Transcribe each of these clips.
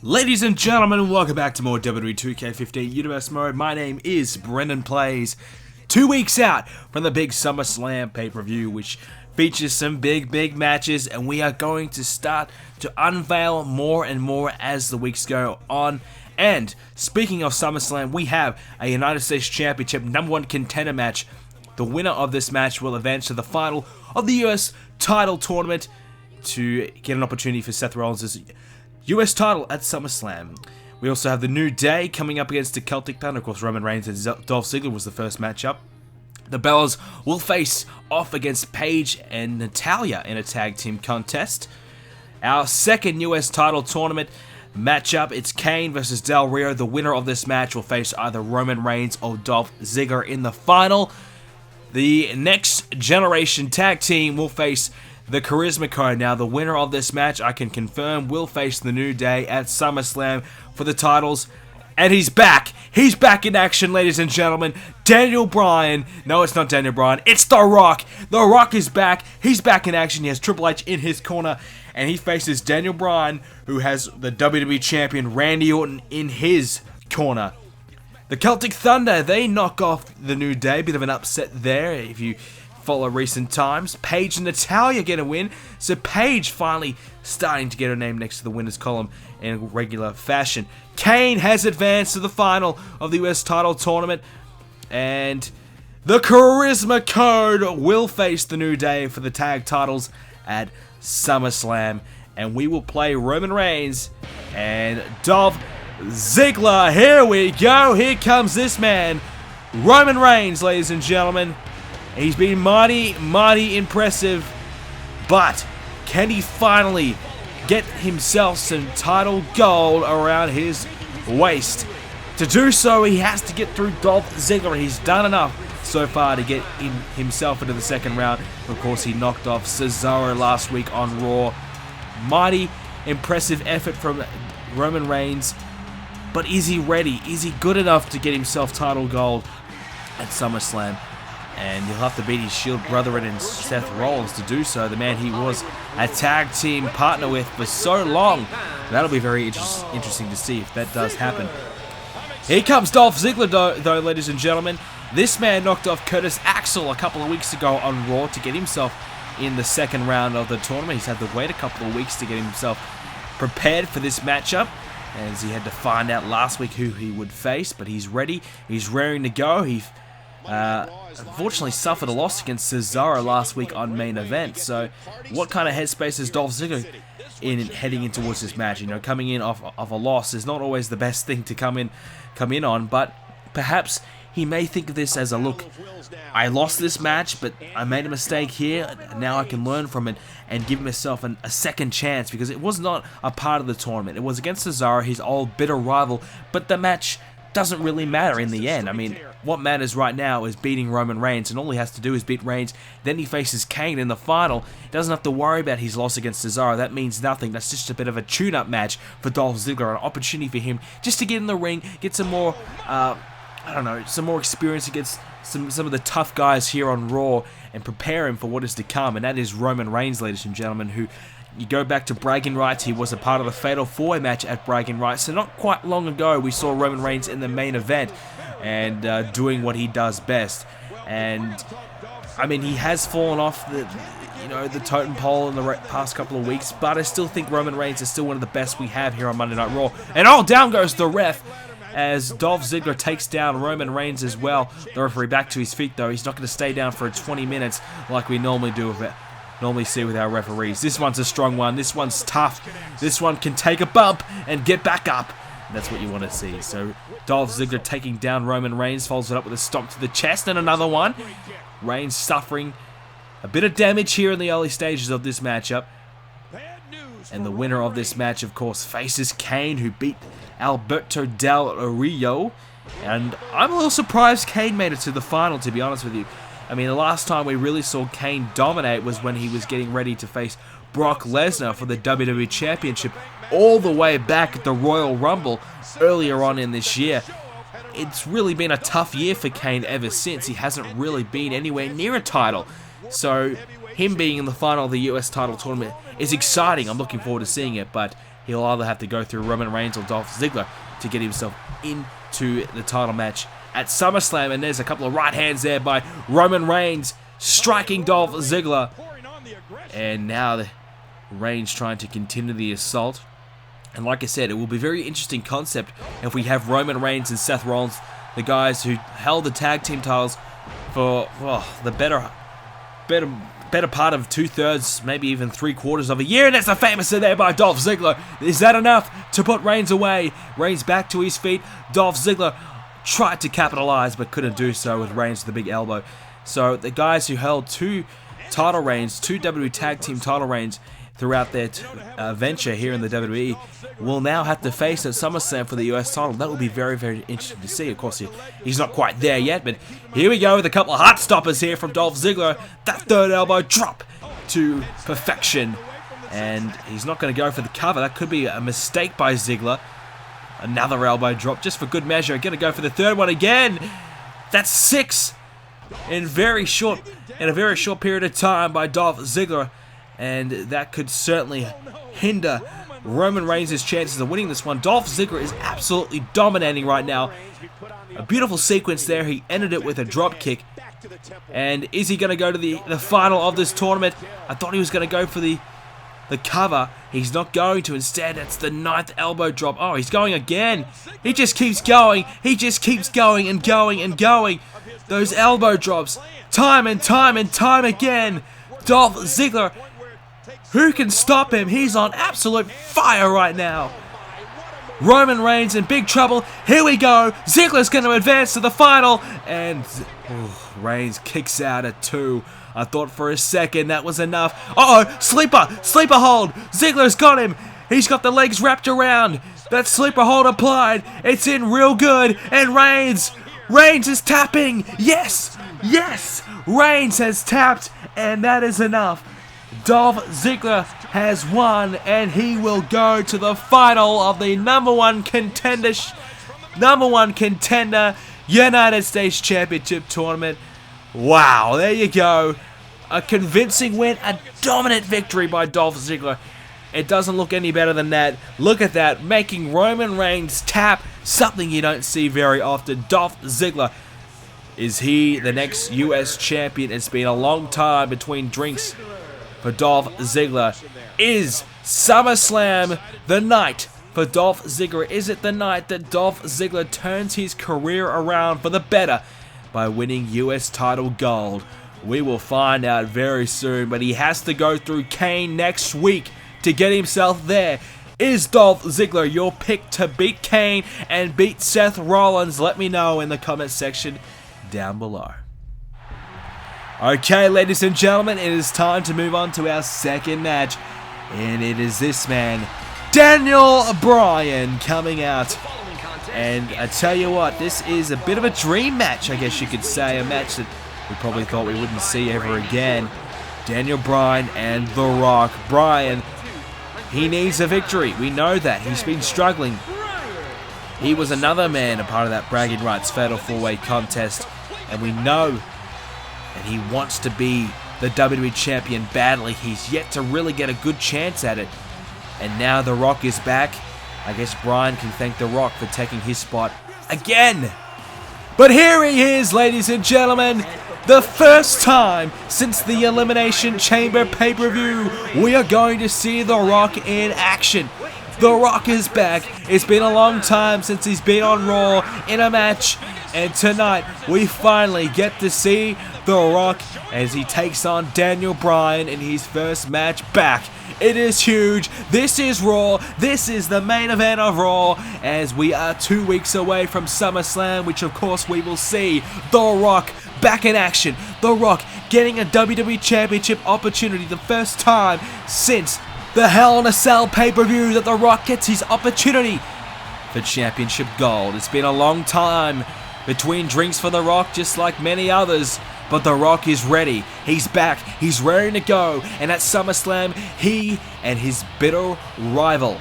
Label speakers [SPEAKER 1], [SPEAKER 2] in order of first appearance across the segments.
[SPEAKER 1] Ladies and gentlemen, welcome back to more WWE 2k15 Universe Mode. My name is BrendenPlayz. 2 weeks out from the big SummerSlam pay-per-view, which features some big matches, and we are going to start to unveil more and more as the weeks go on. And speaking of SummerSlam, we have a United States Championship #1 contender match. The winner of this match will advance to the final of the US title tournament to get an opportunity for Seth Rollins' US title at SummerSlam. We also have the New Day coming up against the Celtic Thunder. Of course, Roman Reigns and Dolph Ziggler was the first matchup. The Bellas will face off against Paige and Natalya in a tag team contest. Our second US title tournament matchup, it's Kane versus Del Rio. The winner of this match will face either Roman Reigns or Dolph Ziggler in the final. The next generation tag team will face the Charisma Code. Now, the winner of this match, I can confirm, will face the New Day at SummerSlam for the titles. And he's back. He's back in action, ladies and gentlemen. Daniel Bryan. No, it's not Daniel Bryan. It's The Rock. The Rock is back. He's back in action. He has Triple H in his corner. And he faces Daniel Bryan, who has the WWE Champion Randy Orton in his corner. The Celtic Thunder, they knock off the New Day. Bit of an upset there if you follow recent times. Paige and Natalya get a win. So Paige finally starting to get her name next to the winners column in regular fashion. Kane has advanced to the final of the US title tournament. And the Charisma Code will face the New Day for the tag titles at SummerSlam. And we will play Roman Reigns and Dolph Ziggler. Here we go. Here comes this man, Roman Reigns, ladies and gentlemen. He's been mighty impressive, but can he finally get himself some title gold around his waist? To do so, he has to get through Dolph Ziggler. He's done enough so far to get himself into the second round. Of course, he knocked off Cesaro last week on Raw. Mighty impressive effort from Roman Reigns, but is he ready? Is he good enough to get himself title gold at SummerSlam? And you'll have to beat his Shield brethren and Seth Rollins to do so. The man he was a tag team partner with for so long. That'll be very interesting to see if that does happen. Here comes Dolph Ziggler, though, ladies and gentlemen. This man knocked off Curtis Axel a couple of weeks ago on Raw to get himself in the second round of the tournament. He's had to wait a couple of weeks to get himself prepared for this matchup, as he had to find out last week who he would face. But he's ready. He's raring to go. He unfortunately suffered a loss against Cesaro last week on main event. So what kind of headspace is Dolph Ziggler in heading in towards this match? You know, coming in off a loss is not always the best thing to come in on, but perhaps he may think of this as a look. I lost this match, but I made a mistake here. Now I can learn from it and give myself a second chance, because it was not a part of the tournament. It was against Cesaro, his old bitter rival, but the match doesn't really matter in the end. I mean, what matters right now is beating Roman Reigns, and all he has to do is beat Reigns. Then he faces Kane in the final. He doesn't have to worry about his loss against Cesaro. That means nothing. That's just a bit of a tune-up match for Dolph Ziggler, an opportunity for him just to get in the ring, get some more, some more experience against some of the tough guys here on Raw, and prepare him for what is to come. And that is Roman Reigns, ladies and gentlemen, who, you go back to Bragging Rights, he was a part of the Fatal 4-Way match at Bragging Rights. So not quite long ago, we saw Roman Reigns in the main event and doing what he does best. And I mean, he has fallen off the totem pole in the past couple of weeks, but I still think Roman Reigns is still one of the best we have here on Monday Night Raw. And down goes the ref as Dolph Ziggler takes down Roman Reigns as well. The referee back to his feet, though. He's not going to stay down for 20 minutes like we normally see with our referees. This one's a strong one. This one's tough. This one can take a bump and get back up. And that's what you want to see. So Dolph Ziggler taking down Roman Reigns, follows it up with a stomp to the chest and another one. Reigns suffering a bit of damage here in the early stages of this matchup. And the winner of this match, of course, faces Kane, who beat Alberto Del Rio. And I'm a little surprised Kane made it to the final, to be honest with you. I mean, the last time we really saw Kane dominate was when he was getting ready to face Brock Lesnar for the WWE Championship all the way back at the Royal Rumble earlier on in this year. It's really been a tough year for Kane ever since. He hasn't really been anywhere near a title. So him being in the final of the US title tournament is exciting. I'm looking forward to seeing it, but he'll either have to go through Roman Reigns or Dolph Ziggler to get himself into the title match at SummerSlam. And there's a couple of right hands there by Roman Reigns, striking Dolph Ziggler. And now Reigns trying to continue the assault. And like I said, it will be a very interesting concept if we have Roman Reigns and Seth Rollins, the guys who held the tag team titles for the better part of 2/3, maybe even 3/4 of a year. And that's a famous there by Dolph Ziggler. Is that enough to put Reigns away? Reigns back to his feet. Dolph Ziggler tried to capitalize but couldn't do so with Reigns with the big elbow. So the guys who held two title reigns, two WWE tag team title reigns throughout their venture here in the WWE, will now have to face at SummerSlam for the US title. That will be very, very interesting to see. Of course, he's not quite there yet, but here we go with a couple of heart stoppers here from Dolph Ziggler. That third elbow drop to perfection. And he's not going to go for the cover. That could be a mistake by Ziggler. Another elbow drop just for good measure. Going to go for the third one again. That's 6 in a very short period of time by Dolph Ziggler. And that could certainly hinder Roman Reigns' chances of winning this one. Dolph Ziggler is absolutely dominating right now. A beautiful sequence there. He ended it with a drop kick. And is he going to go to the final of this tournament? I thought he was going to go for the cover. He's not going to. Instead, it's the 9th elbow drop. Oh, he's going again. He just keeps going. He just keeps going and going and going. Those elbow drops, time and time and time again. Dolph Ziggler, who can stop him? He's on absolute fire right now. Roman Reigns in big trouble. Here we go. Ziggler's going to advance to the final. And Reigns kicks out at 2. I thought for a second that was enough. Uh-oh, sleeper hold. Ziggler's got him. He's got the legs wrapped around. That sleeper hold applied. It's in real good. And Reigns is tapping. Yes. Reigns has tapped. And that is enough. Dolph Ziggler has won, and he will go to the final of the number one contender United States Championship tournament. Wow, there you go. A convincing win, a dominant victory by Dolph Ziggler. It doesn't look any better than that. Look at that, making Roman Reigns tap, something you don't see very often. Dolph Ziggler, is he the next US champion? It's been a long time between drinks for Dolph Ziggler. Is SummerSlam the night for Dolph Ziggler? Is it the night that Dolph Ziggler turns his career around for the better by winning US title gold? We will find out very soon, but he has to go through Kane next week to get himself there. Is Dolph Ziggler your pick to beat Kane and beat Seth Rollins? Let me know in the comment section down below. Okay, ladies and gentlemen, it is time to move on to our second match. And it is this man, Daniel Bryan, coming out. And I tell you what, this is a bit of a dream match, I guess you could say. A match that we probably thought we wouldn't see ever again. Daniel Bryan and The Rock. Bryan, he needs a victory. We know that. He's been struggling. He was another man a part of that bragging rights fatal 4-way contest. And we know and he wants to be the WWE Champion badly. He's yet to really get a good chance at it. And now The Rock is back. I guess Bryan can thank The Rock for taking his spot again. But here he is, ladies and gentlemen. The first time since the Elimination Chamber pay-per-view, we are going to see The Rock in action. The Rock is back. It's been a long time since he's been on Raw in a match. And tonight, we finally get to see The Rock as he takes on Daniel Bryan in his first match back. It is huge. This is Raw. This is the main event of Raw, as we are 2 weeks away from SummerSlam, which of course we will see The Rock back in action. The Rock getting a WWE Championship opportunity, the first time since the Hell in a Cell pay-per-view that The Rock gets his opportunity for championship gold. It's been a long time between drinks for The Rock, just like many others. But The Rock is ready. He's back. He's ready to go. And at SummerSlam, he and his bitter rival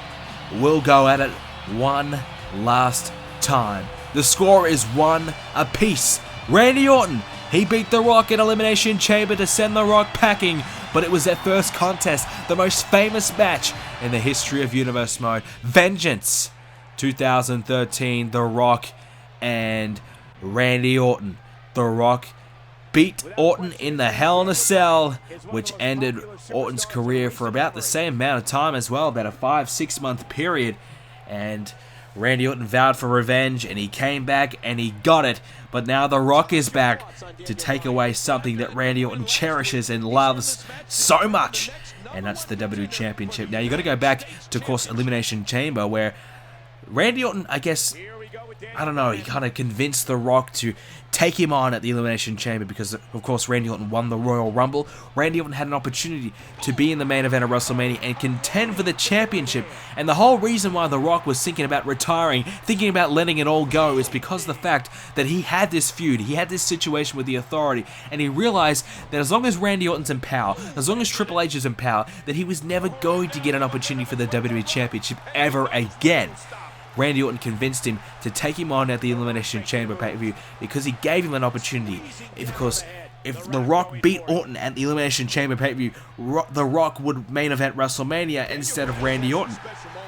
[SPEAKER 1] will go at it one last time. The score is 1 apiece. Randy Orton, he beat The Rock in Elimination Chamber to send The Rock packing. But it was their first contest, the most famous match in the history of Universe Mode. Vengeance 2013, The Rock and Randy Orton. The Rock beat Orton in the Hell in a Cell, which ended Orton's career for about the same amount of time as well, about a 5-6 month period. And Randy Orton vowed for revenge, and he came back and he got it. But now The Rock is back to take away something that Randy Orton cherishes and loves so much, and that's the WWE Championship. Now you got to go back to, of course, Elimination Chamber, where Randy Orton, I guess, I don't know, he kind of convinced The Rock to take him on at the Elimination Chamber because, of course, Randy Orton won the Royal Rumble. Randy Orton had an opportunity to be in the main event of WrestleMania and contend for the championship. And the whole reason why The Rock was thinking about retiring, thinking about letting it all go, is because of the fact that he had this feud, he had this situation with the Authority, and he realized that as long as Randy Orton's in power, as long as Triple H is in power, that he was never going to get an opportunity for the WWE Championship ever again. Randy Orton convinced him to take him on at the Elimination Chamber pay-per-view because he gave him an opportunity. If The Rock beat Orton at the Elimination Chamber pay-per-view, The Rock would main event WrestleMania instead of Randy Orton.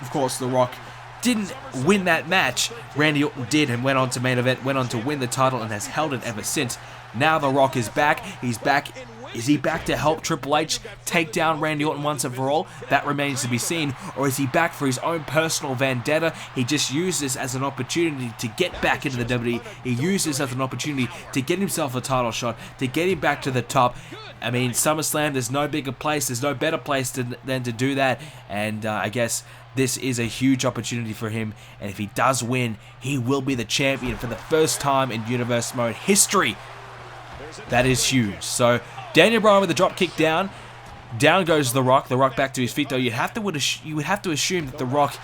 [SPEAKER 1] Of course, The Rock didn't win that match. Randy Orton did and went on to main event, went on to win the title and has held it ever since. Now The Rock is back. He's back. Is he back to help Triple H take down Randy Orton once and for all? That remains to be seen. Or is he back for his own personal vendetta? He just used this as an opportunity to get back into the WWE. He used this as an opportunity to get himself a title shot, to get him back to the top. I mean, SummerSlam, there's no bigger place, there's no better place than to do that. And I guess this is a huge opportunity for him. And if he does win, he will be the champion for the first time in Universe Mode history. That is huge. So Daniel Bryan with a drop kick down. Down goes The Rock. The Rock back to his feet, though. You would have to assume that The Rock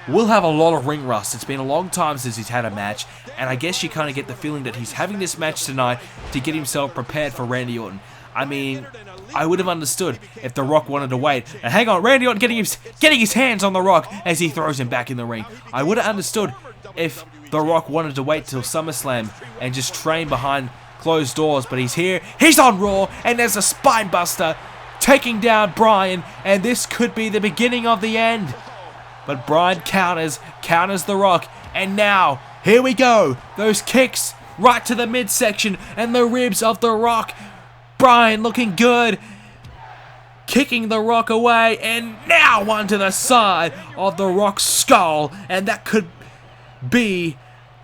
[SPEAKER 1] will have a lot of ring rust. It's been a long time since he's had a match, and I guess you kind of get the feeling that he's having this match tonight to get himself prepared for Randy Orton. I mean, I would have understood if The Rock wanted to wait. And hang on, Randy Orton getting his hands on The Rock as he throws him back in the ring. I would have understood if The Rock wanted to wait till SummerSlam and just train behind closed doors, but he's here, he's on Raw, and there's a spine buster taking down Bryan, and this could be the beginning of the end. But Bryan counters The Rock, and now, here we go, those kicks right to the midsection and the ribs of The Rock. Bryan looking good, kicking The Rock away, and now one to the side of The Rock's skull, and that could be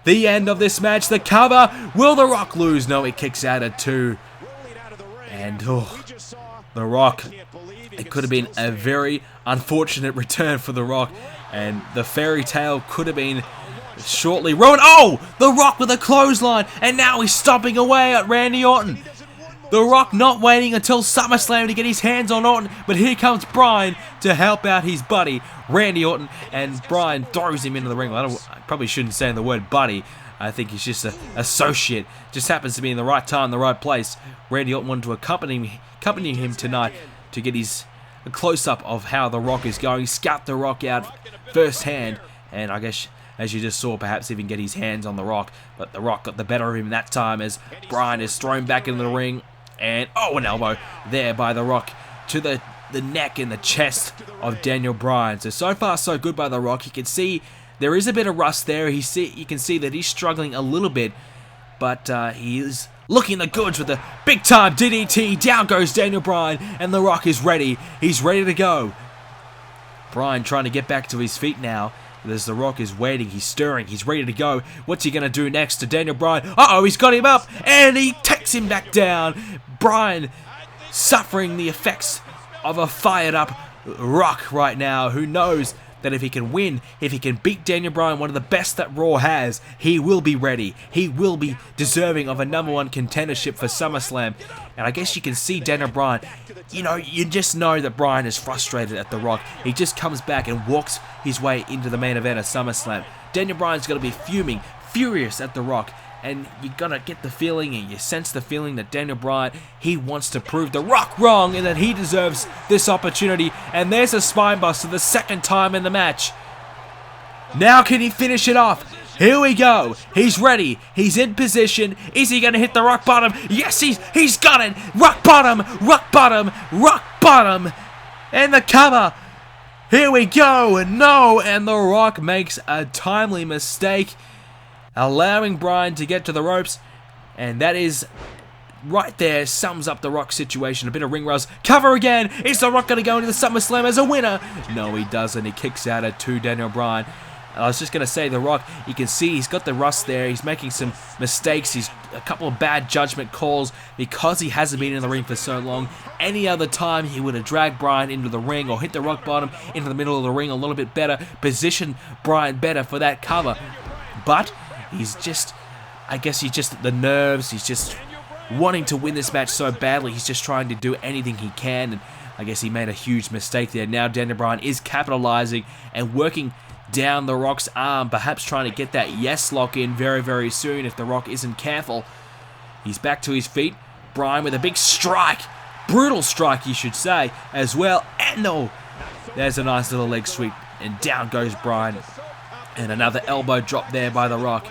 [SPEAKER 1] the end of this match. The cover. Will The Rock lose? No, he kicks out at 2. And The Rock. It could have been a very unfortunate return for The Rock. And the fairy tale could have been shortly ruined. Oh! The Rock with a clothesline. And now he's stomping away at Randy Orton. The Rock not waiting until SummerSlam to get his hands on Orton, but here comes Bryan to help out his buddy, Randy Orton, and Bryan throws him into the ring. I probably shouldn't say the word buddy. I think he's just an associate. Just happens to be in the right time, the right place. Randy Orton wanted to accompany him tonight to get a close-up of how The Rock is going, scout The Rock out firsthand, and I guess, as you just saw, perhaps even get his hands on The Rock, but The Rock got the better of him that time as Bryan is thrown back into the ring. And, an elbow there by The Rock to the neck and the chest of Daniel Bryan. So far, so good by The Rock. You can see there is a bit of rust there. You can see that he's struggling a little bit, but he is looking the goods with a big-time DDT. Down goes Daniel Bryan, and The Rock is ready. He's ready to go. Bryan trying to get back to his feet now. As The Rock is waiting, he's stirring, he's ready to go. What's he going to do next to Daniel Bryan? Uh-oh, he's got him up, and he takes him back down. Bryan suffering the effects of a fired-up Rock right now, who knows that if he can win, if he can beat Daniel Bryan, one of the best that Raw has, he will be ready. He will be deserving of a #1 contendership for SummerSlam. And I guess you can see Daniel Bryan, you just know that Bryan is frustrated at The Rock. He just comes back and walks his way into the main event of SummerSlam. Daniel Bryan's going to be fuming, furious at The Rock. And you're going to get the feeling, and you sense the feeling that Daniel Bryan, he wants to prove The Rock wrong and that he deserves this opportunity. And there's a spinebuster the second time in the match. Now can he finish it off? Here we go. He's ready. He's in position. Is he going to hit the rock bottom? Yes, he's got it. Rock bottom, rock bottom, rock bottom. And the cover. Here we go. No, and The Rock makes a timely mistake, allowing Bryan to get to the ropes. And that is right there, sums up The Rock's situation. A bit of ring rust. Cover again. Is The Rock going to go into the SummerSlam as a winner? No, he doesn't. He kicks out at 2 Daniel Bryan. I was just going to say, The Rock, you can see he's got the rust there. He's making some mistakes. He's a couple of bad judgment calls because he hasn't been in the ring for so long. Any other time, he would have dragged Bryan into the ring or hit the rock bottom into the middle of the ring a little bit better, positioned Bryan better for that cover. But he's just, I guess he's just the nerves. He's just wanting to win this match so badly. He's just trying to do anything he can, and I guess he made a huge mistake there. Now Daniel Bryan is capitalizing and working down The Rock's arm, perhaps trying to get that yes lock in very, very soon if The Rock isn't careful. He's back to his feet. Bryan with a big strike. Brutal strike, you should say, as well. And no, there's a nice little leg sweep. And down goes Bryan. And another elbow drop there by The Rock.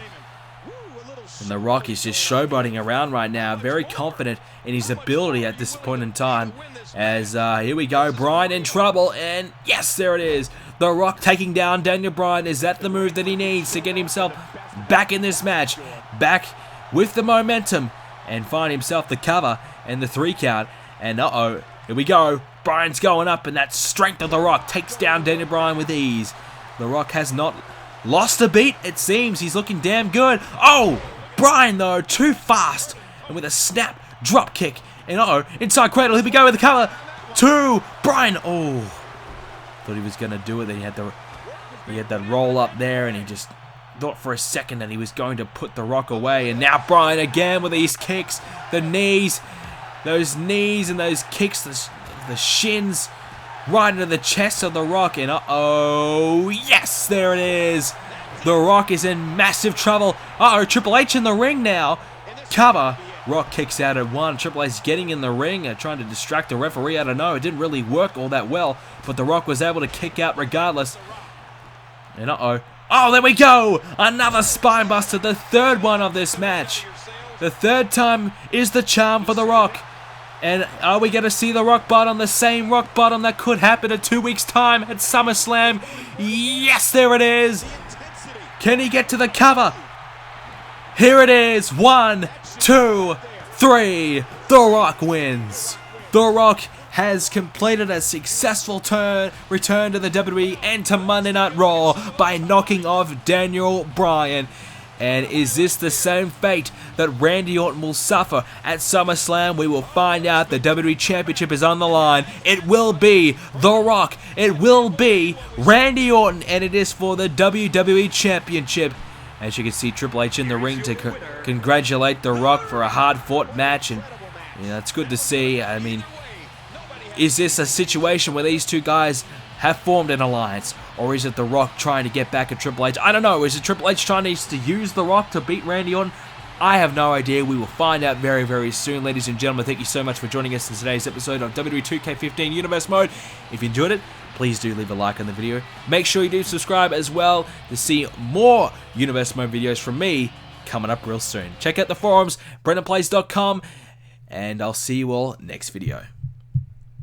[SPEAKER 1] And The Rock is just showboating around right now, very confident in his ability at this point in time. As here we go, Bryan in trouble, and yes, there it is. The Rock taking down Daniel Bryan. Is that the move that he needs to get himself back in this match? Back with the momentum and find himself the cover and the 3 count. And uh-oh, here we go. Bryan's going up, and that strength of The Rock takes down Daniel Bryan with ease. The Rock has not lost a beat, it seems. He's looking damn good. Oh, Bryan, though, too fast. And with a snap drop kick. And uh-oh, inside cradle, here we go with the cover. 2, Bryan, oh. Thought he was going to do it, then he had that roll up there, and he just thought for a second that he was going to put The Rock away. And now Bryan again with these kicks, the knees, those knees and those kicks, the shins, right into the chest of The Rock. And uh-oh, yes, there it is. The Rock is in massive trouble. Uh-oh, Triple H in the ring now. Cover. Rock kicks out at 1. Triple H getting in the ring, trying to distract the referee. I don't know. It didn't really work all that well, but The Rock was able to kick out regardless. And uh-oh. Oh, there we go! Another spine buster, the 3rd one of this match. The 3rd time is the charm for The Rock. And are we going to see the rock bottom, the same rock bottom that could happen in 2 weeks' time at SummerSlam? Yes, there it is! Can he get to the cover? Here it is. 1, 2, 3. The Rock wins. The Rock has completed a successful return to the WWE and to Monday Night Raw by knocking off Daniel Bryan. And is this the same fate that Randy Orton will suffer at SummerSlam? We will find out. The WWE Championship is on the line. It will be The Rock. It will be Randy Orton, and it is for the WWE Championship. As you can see, Triple H in the ring to congratulate The Rock for a hard-fought match, and it's good to see. I mean, is this a situation where these two guys have formed an alliance, or is it The Rock trying to get back at Triple H? I don't know. Is it Triple H trying to use The Rock to beat Randy Orton? I have no idea. We will find out very, very soon. Ladies and gentlemen, thank you so much for joining us in today's episode of WWE 2k15 Universe Mode. If you enjoyed it, please do leave a like on the video. Make sure you do subscribe as well to see more Universe Mode videos from me coming up real soon. Check out the forums, BrendenPlayz.com, and I'll see you all next video.